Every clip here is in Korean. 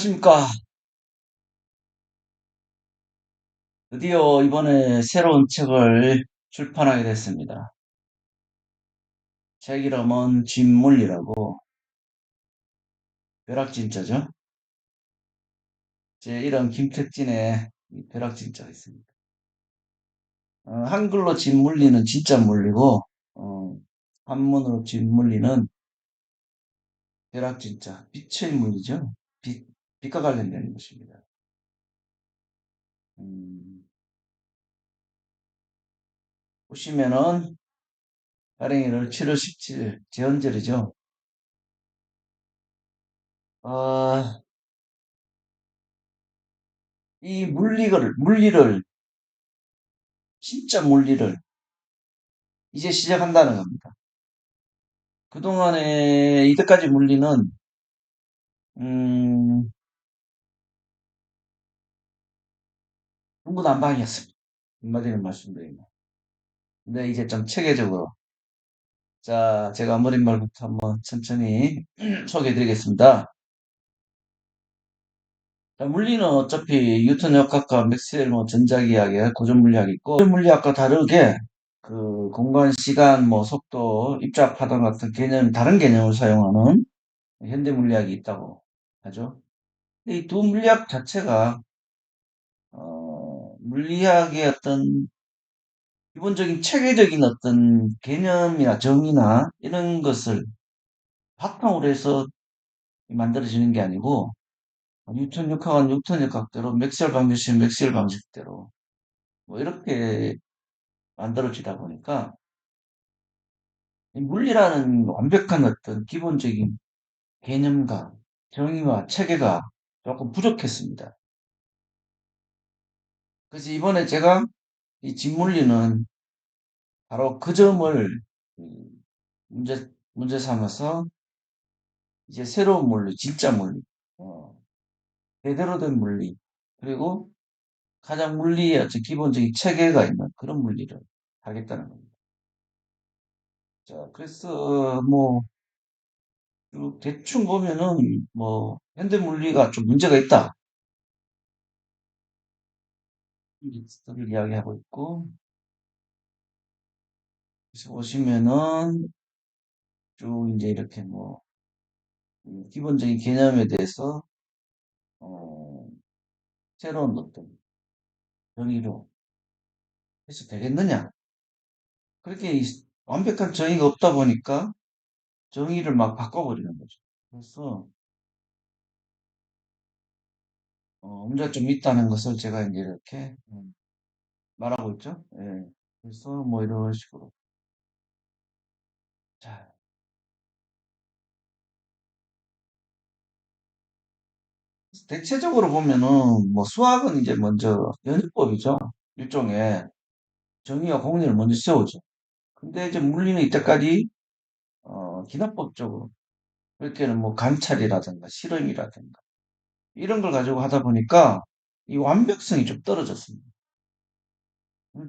안녕하십니까. 드디어 이번에 새로운 책을 출판하게 됐습니다. 책 이름은 진물이라고 벼락진짜죠. 제 이름 김택진의 이 벼락진짜가 있습니다. 한글로 진물리는 진짜 물리고 어, 한문으로 진물리는 벼락진짜 빛의 물리죠. 빛과 관련된 것입니다. 음, 보시면은 발행일을 7월 17일 제헌절이죠. 아, 이 물리를 진짜 물리를 이제 시작한다는 겁니다. 그동안에 이때까지 물리는 음, 중구난방이었습니다. 한마디로 말씀드리면. 근데 이제 좀 체계적으로 자, 제가 머릿말부터 한번 천천히 소개해 드리겠습니다. 자, 물리는 어차피 뉴턴 역학과 맥스웰 뭐 전자기하학의 고전 물리학이 있고 고전 물리학과 다르게 그 공간, 시간, 뭐 속도, 입자 파동 같은 다른 개념을 사용하는 현대 물리학이 있다고 하죠. 이 두 물리학 자체가 물리학의 어떤 기본적인 체계적인 어떤 개념이나 정의나 이런 것을 바탕으로 해서 만들어지는 게 아니고 뉴턴 역학은 뉴턴 역학대로 맥스웰 방정식은 맥스웰 방식대로 뭐 이렇게 만들어지다 보니까 이 물리라는 완벽한 어떤 기본적인 개념과 정의와 체계가 조금 부족했습니다. 그래서 이번에 제가 이 진물리는 바로 그 점을 문제 삼아서 이제 새로운 물리, 진짜 물리, 어, 제대로 된 물리, 그리고 가장 물리의 어떤 기본적인 체계가 있는 그런 물리를 하겠다는 겁니다. 자, 그래서 뭐 대충 보면은 뭐 현대 물리가 좀 문제가 있다. 를 이야기하고 있고, 그래서 보시면은 쭉 이제 이렇게 뭐 기본적인 개념에 대해서 어, 새로운 어떤 정의로 해서 되겠느냐? 그렇게 완벽한 정의가 없다 보니까 정의를 막 바꿔버리는 거죠. 그래서 문제가 좀 있다는 것을 제가 이제 이렇게 말하고 있죠. 예. 그래서 뭐 이런 식으로. 자, 대체적으로 보면은 뭐 수학은 이제 먼저 연습법이죠. 일종의 정의와 공리를 먼저 세우죠. 근데 이제 물리는 이때까지 기납법적으로 그렇게는 뭐 관찰이라든가 실험이라든가 이런 걸 가지고 하다 보니까 이 완벽성이 좀 떨어졌습니다.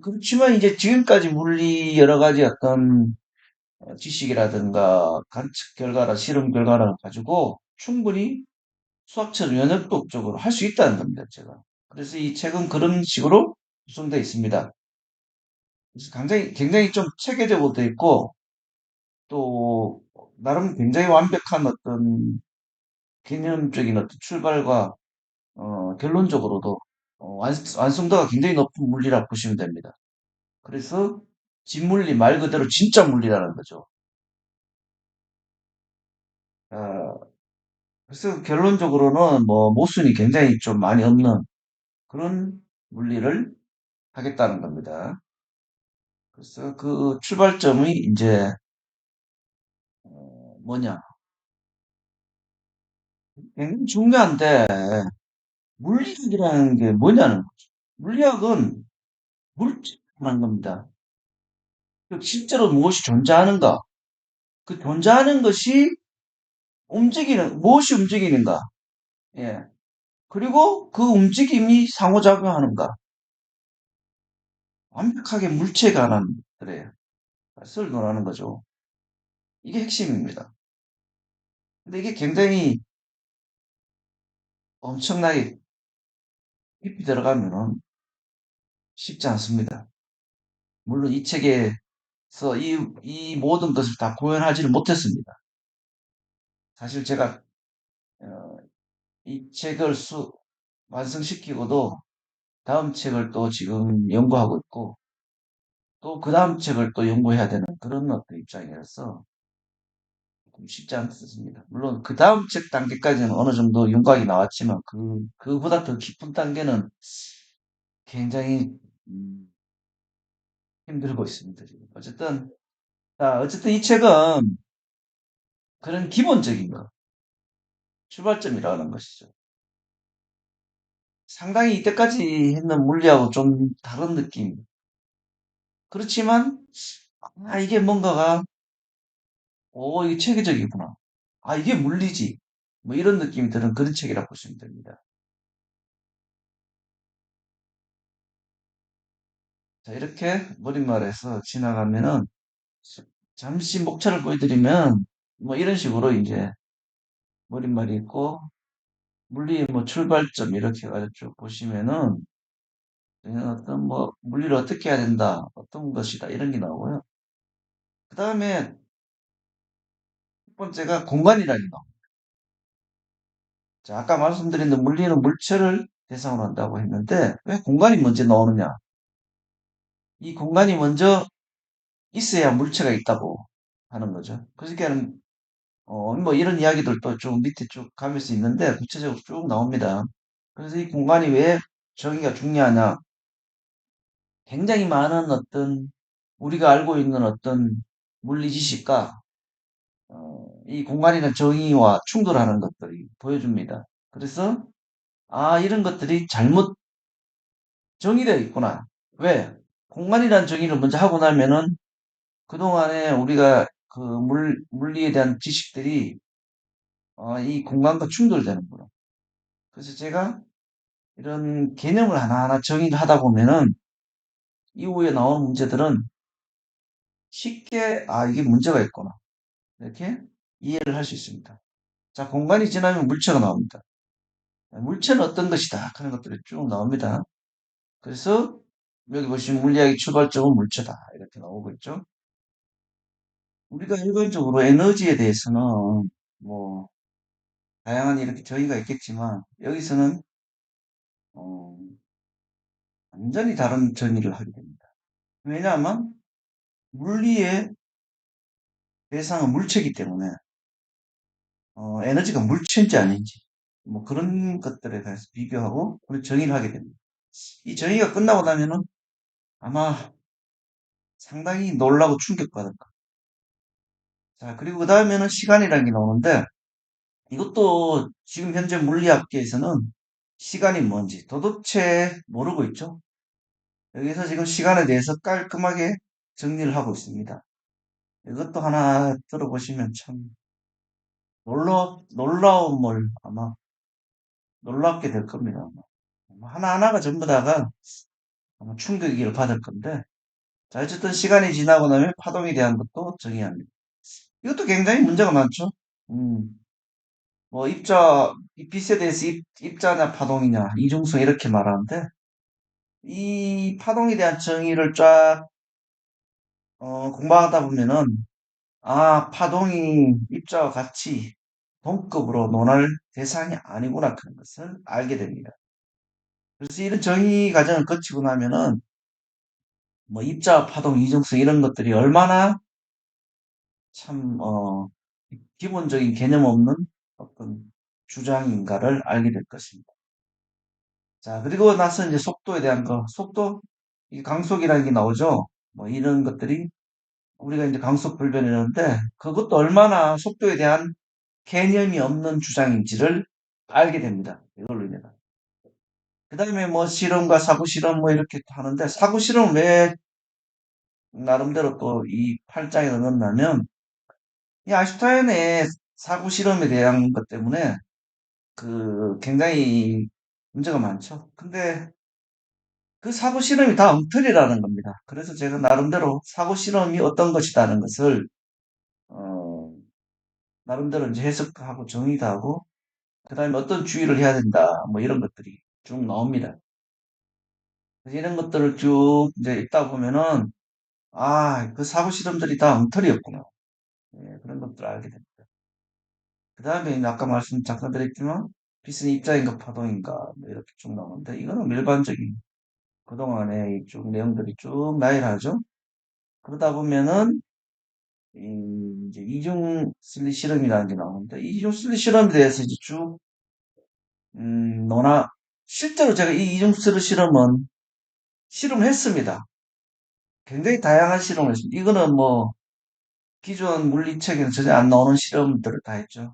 그렇지만 이제 지금까지 물리 여러 가지 어떤 지식이라든가 관측 결과나 실험 결과를 가지고 충분히 수학처럼 연역독적으로 할 수 있다는 겁니다, 제가. 그래서 이 책은 그런 식으로 구성되어 있습니다. 그래서 굉장히 좀 체계적으로 되어 있고, 또, 나름 굉장히 완벽한 어떤 개념적인 어떤 출발과, 결론적으로도, 완성도가 굉장히 높은 물리라고 보시면 됩니다. 그래서, 진물리 말 그대로 진짜 물리라는 거죠. 아, 그래서 결론적으로는 뭐, 모순이 굉장히 좀 많이 없는 그런 물리를 하겠다는 겁니다. 그래서 그 출발점이 이제 뭐냐? 굉장히 중요한데 물리학이라는 게 뭐냐는 거죠. 물리학은 물질이라는 겁니다. 그 실제로 무엇이 존재하는가? 그 존재하는 것이 무엇이 움직이는가? 예. 그리고 그 움직임이 상호작용하는가? 완벽하게 물체에 관한 그래요. 것을 논하는 거죠. 이게 핵심입니다. 근데 이게 굉장히 엄청나게 깊이 들어가면은 쉽지 않습니다. 물론 이 책에서 이 모든 것을 다 구현하지는 못했습니다. 사실 제가 어, 이 책을 완성시키고도 다음 책을 또 지금 연구하고 있고 또 그 다음 책을 또 연구해야 되는 그런 어떤 입장이라서 좀 쉽지 않습니다. 물론 그 다음 책 단계까지는 어느 정도 윤곽이 나왔지만 그보다 더 깊은 단계는 굉장히 힘들고 있습니다. 지금. 어쨌든 이 책은 그런 기본적인 거, 출발점이라는 것이죠. 상당히 이때까지 했는 물리하고 좀 다른 느낌. 그렇지만, 이게 뭔가가, 이게 체계적이구나. 이게 물리지. 뭐 이런 느낌이 드는 그런 책이라고 보시면 됩니다. 자, 이렇게 머릿말에서 지나가면은, 잠시 목차를 보여드리면, 뭐 이런 식으로 이제 머릿말이 있고, 물리의 뭐 출발점 이렇게 해가지고 쭉 보시면은, 어떤 뭐 물리를 어떻게 해야 된다, 어떤 것이다 이런 게 나오고요. 그 다음에 첫 번째가 공간이라는 게 나옵니다. 자, 아까 말씀드린 대로 물리는 물체를 대상으로 한다고 했는데 왜 공간이 먼저 나오느냐? 이 공간이 먼저 있어야 물체가 있다고 하는 거죠. 그러니까 뭐 이런 이야기들도 좀 밑에 쭉 가면서 있는데 구체적으로 쭉 나옵니다. 그래서 이 공간이 왜 정의가 중요하냐? 굉장히 많은 어떤 우리가 알고 있는 어떤 물리 지식과 이 공간이나 정의와 충돌하는 것들이 보여줍니다. 그래서 이런 것들이 잘못 정의되어 있구나. 왜? 공간이란 정의를 먼저 하고 나면은 그동안에 우리가 그 물리에 대한 지식들이 이 공간과 충돌되는구나. 그래서 제가 이런 개념을 하나하나 정의를 하다 보면은 이후에 나오는 문제들은 쉽게 이게 문제가 있구나. 이렇게 이해를 할 수 있습니다. 자, 공간이 지나면 물체가 나옵니다. 물체는 어떤 것이다 하는 것들이 쭉 나옵니다. 그래서 여기 보시면 물리학의 출발점은 물체다 이렇게 나오고 있죠. 우리가 일반적으로 에너지에 대해서는 뭐 다양한 이렇게 정의가 있겠지만 여기서는 어, 완전히 다른 정의를 하게 됩니다. 왜냐하면 물리의 대상은 물체이기 때문에 에너지가 물체인지 아닌지 뭐 그런 것들에 대해서 비교하고 그런 정의를 하게 됩니다. 이 정의가 끝나고 나면은 아마 상당히 놀라고 충격받을 거예요. 자, 그리고 그 다음에는 시간이라는 게 나오는데 이것도 지금 현재 물리학계에서는 시간이 뭔지 도대체 모르고 있죠. 여기서 지금 시간에 대해서 깔끔하게 정리를 하고 있습니다. 이것도 하나 들어보시면 참 놀라움을 아마 놀랍게 될 겁니다. 아마 하나하나가 전부 다가 아마 충격을 받을 건데 자, 어쨌든 시간이 지나고 나면 파동에 대한 것도 정의합니다. 이것도 굉장히 문제가 많죠. 음, 뭐 이 빛에 대해서 입자냐 파동이냐 이중성 이렇게 말하는데 이 파동에 대한 정의를 쫙 공부하다 보면은 파동이 입자와 같이 동급으로 논할 대상이 아니구나 그런 것을 알게 됩니다. 그래서 이런 정의 과정을 거치고 나면은 뭐 입자와 파동, 이중성 이런 것들이 얼마나 참 기본적인 개념 없는 어떤 주장인가를 알게 될 것입니다. 자, 그리고 나서 이제 속도에 대한 속도, 이 강속이라는 게 나오죠. 뭐 이런 것들이 우리가 이제 강속 불변이라는데 그것도 얼마나 속도에 대한 개념이 없는 주장인지를 알게 됩니다. 이걸로 인해서. 그 다음에 뭐 실험과 사고 실험 뭐 이렇게 하는데 사고 실험 왜 나름대로 또 이 8장에 넣었냐면 이 아인슈타인의 사고 실험에 대한 것 때문에 굉장히 문제가 많죠. 근데 그 사고 실험이 다 엉터리라는 겁니다. 그래서 제가 나름대로 사고 실험이 어떤 것이다는 것을 어, 나름대로 이제 해석하고 정의도 하고 그 다음에 어떤 주의를 해야 된다. 뭐 이런 것들이 쭉 나옵니다. 그래서 이런 것들을 쭉 이제 읽다 보면은, 아, 그 사고 실험들이 다 엉터리였구나. 예, 그런 것들을 알게 됩니다. 그 다음에 아까 잠깐 드렸지만, 빛은 입자인가 파동인가, 뭐 이렇게 쭉 나오는데, 이거는 일반적인 그동안의 쭉 내용들이 쭉 나열하죠. 그러다 보면은, 이제 이중 슬릿 실험이라는 게 나오는데, 이중 슬릿 실험에 대해서 이제 쭉, 실제로 제가 이 이중 슬릿 실험은 실험을 했습니다. 굉장히 다양한 실험을 했습니다. 이거는 뭐, 기존 물리책에는 전혀 안 나오는 실험들을 다 했죠.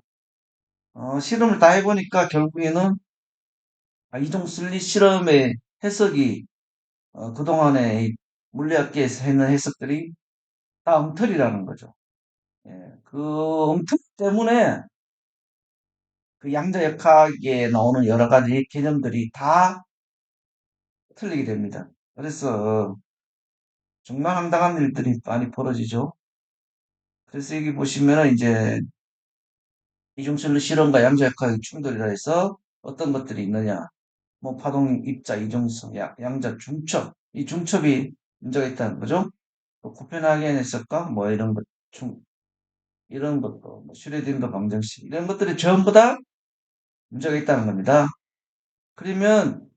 실험을 다 해보니까 결국에는 이종 슬릿 실험의 해석이 그동안에 이 물리학계에서 했는 해석들이 다 엉터리라는 거죠. 예, 그 엉터리 때문에 그 양자역학에 나오는 여러 가지 개념들이 다 틀리게 됩니다. 그래서 정말 황당한 일들이 많이 벌어지죠. 그래서 여기 보시면은 이제 이중슬릿 실험과 양자역학의 충돌이라 해서 어떤 것들이 있느냐. 뭐 파동, 입자, 이중성, 양자, 중첩. 이 중첩이 문제가 있다는 거죠. 또 코펜하겐 해석과 뭐 이런 것도, 뭐 슈레딩거 방정식, 이런 것들이 전부 다 문제가 있다는 겁니다. 그러면,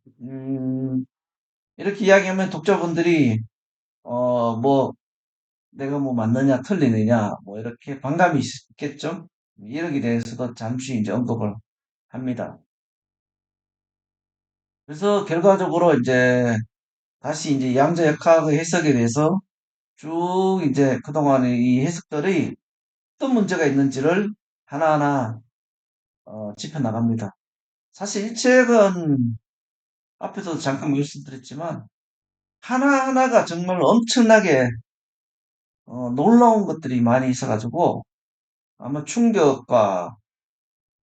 이렇게 이야기하면 독자분들이, 뭐, 내가 뭐 맞느냐, 틀리느냐, 뭐 이렇게 반감이 있겠죠? 이러기에 대해서도 잠시 이제 언급을 합니다. 그래서 결과적으로 이제 다시 이제 양자역학의 해석에 대해서 쭉 이제 그동안의 이 해석들이 어떤 문제가 있는지를 하나하나 짚어나갑니다. 사실 이 책은 앞에서도 잠깐 말씀드렸지만 하나하나가 정말 엄청나게 놀라운 것들이 많이 있어가지고 아마 충격과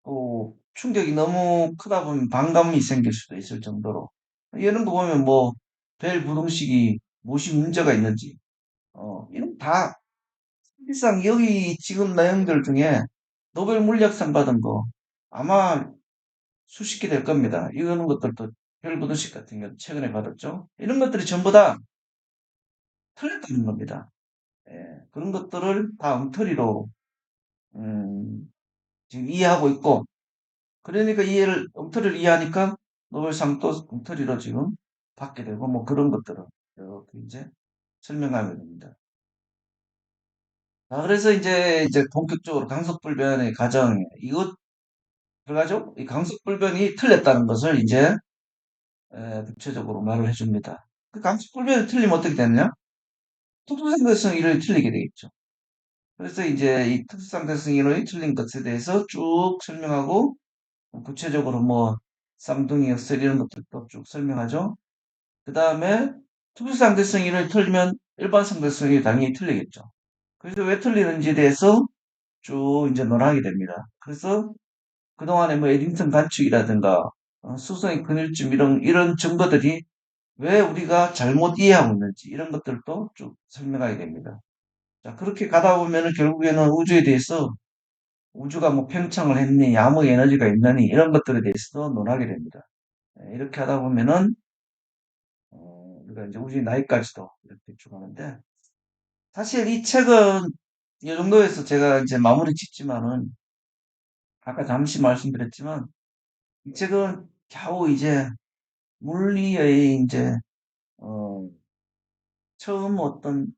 또 충격이 너무 크다 보면 반감이 생길 수도 있을 정도로 이런 거 보면 뭐 벨 부등식이 무엇이 문제가 있는지 이런 다 사실상 여기 지금 내용들 중에 노벨 물리학상 받은 거 아마 수십 개 될 겁니다. 이런 것들도 혈부도식 같은 경우 최근에 받았죠. 이런 것들이 전부 다 틀렸다는 겁니다. 예, 그런 것들을 다 엉터리로 음, 지금 이해하고 있고 그러니까 엉터리를 이해하니까 노벨상도 엉터리로 지금 받게 되고 뭐 그런 것들을 이렇게 이제 설명하게 됩니다. 그래서 이제 본격적으로 강속불변의 가정 이것 들어가죠? 이 강속불변이 틀렸다는 것을 이제 구체적으로 말을 해줍니다. 그 강속불변이 틀리면 어떻게 되느냐? 특수상대성 이론이 틀리게 되겠죠. 그래서 이제 이 특수상대성 이론이 틀린 것에 대해서 쭉 설명하고 구체적으로 뭐 쌍둥이 역설 이런 것들도 쭉 설명하죠. 그 다음에 특수상대성 이론이 틀리면 일반상대성이 당연히 틀리겠죠. 그래서 왜 틀리는지에 대해서 쭉 이제 논하게 됩니다. 그래서 그동안에 뭐 에딩턴 관측이라든가 수성의 근일쯤 이런 증거들이 왜 우리가 잘못 이해하고 있는지 이런 것들도 쭉 설명하게 됩니다. 자, 그렇게 가다 보면은 결국에는 우주에 대해서 우주가 뭐 팽창을 했니, 암흑 에너지가 있느니 이런 것들에 대해서도 논하게 됩니다. 이렇게 하다 보면은 우리가 이제 우주의 나이까지도 이렇게 쭉 하는데 사실 이 책은 이 정도에서 제가 이제 마무리 짓지만은 아까 잠시 말씀드렸지만 이 책은 겨우 이제 물리의 이제 어, 처음 어떤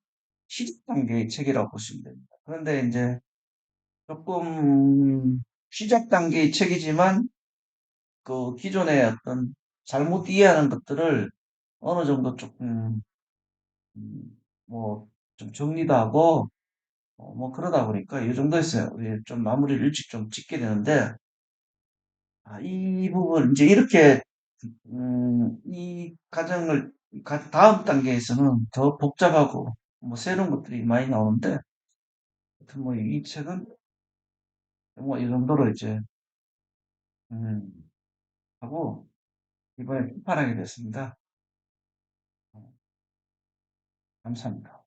시작 단계의 책이라고 보시면 됩니다. 그런데 이제 조금 시작 단계의 책이지만 그 기존의 어떤 잘못 이해하는 것들을 어느 정도 조금 뭐 좀 정리도 하고 뭐 그러다 보니까 이 정도에서 우리 좀 마무리를 일찍 좀 짓게 되는데 이 부분 이제 이렇게 이 과정을 다음 단계에서는 더 복잡하고 뭐 새로운 것들이 많이 나오는데 하여튼 뭐 이 책은 뭐 이 정도로 이제 음, 하고 이번에 출판하게 됐습니다. 감사합니다.